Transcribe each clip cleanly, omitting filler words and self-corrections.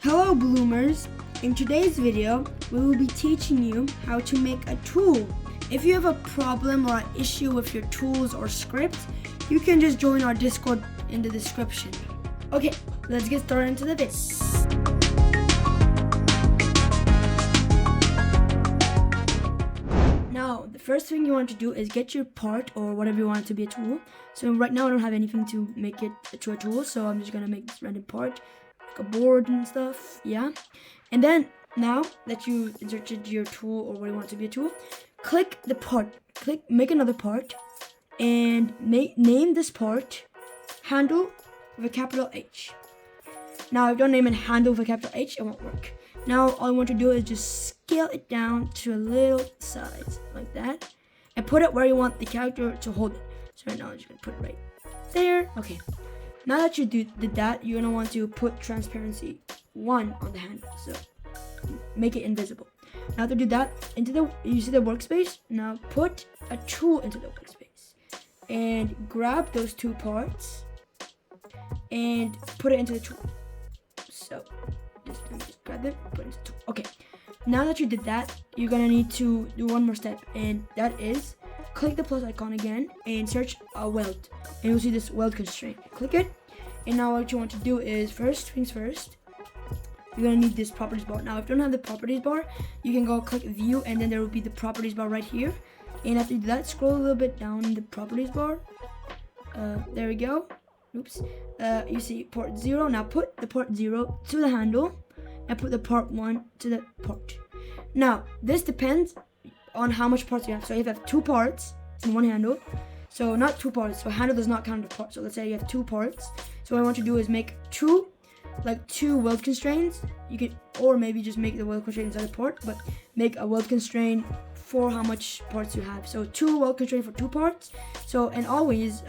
Hello Bloomers! In today's video, we will be teaching you how to make a tool. If you have a problem or an issue with your tools or scripts, you can just join our Discord in the description. Okay, let's get started into the video. Now, the first thing you want to do is get your part or whatever you want it to be a tool. So right now I don't have anything to make it to a tool, so I'm just gonna make this random part. A board and stuff, yeah. And then now that you inserted your tool or what you want it to be a tool, click the part, make another part, and name this part handle with a capital H. Now if you don't name it handle with a capital H, it won't work. Now all I want to do is just scale it down to a little size like that, and put it where you want the character to hold it. So right now I'm just gonna put it right there. Okay. Now that you did that, you're gonna want to put transparency 1 on the handle, so make it invisible. Now to do that, you see the workspace. Now put a tool into the workspace and grab those two parts and put it into the tool. So just grab it, put it into the tool. Okay. Now that you did that, you're gonna need to do one more step, and that is click the plus icon again and search a weld, and you'll see this weld constraint. Click it, and now what you want to do is first things first, you're gonna need this properties bar. Now if you don't have the properties bar, you can go click view, and then there will be the properties bar right here. And after you do that, scroll a little bit down in the properties bar. There we go. Oops. You see port 0. Now put the port 0 to the handle and put the port 1 to the port. Now this depends on how much parts you have. So if you have 2 parts in one handle, so not 2 parts, so handle does not count the part. So let's say you have 2 parts. So what I want to do is make two weld constraints. You can, or maybe just make the weld constraint inside the port, but make a weld constraint for how much parts you have. So 2 weld constraint for 2 parts. So, and always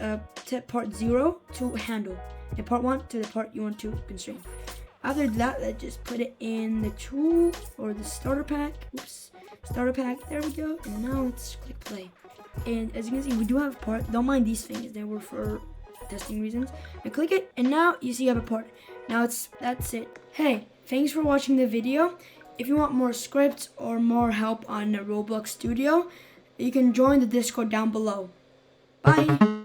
set part 0 to handle and part 1 to the part you want to constrain. After that, let's just put it in the tool or the starter pack. Oops, starter pack. There we go. And now let's click play. And as you can see, we do have a part. Don't mind these things; they were for testing reasons. And click it, and now you see you have a part. Now that's it. Hey, thanks for watching the video. If you want more scripts or more help on RobloxStudio, you can join the Discord down below. Bye.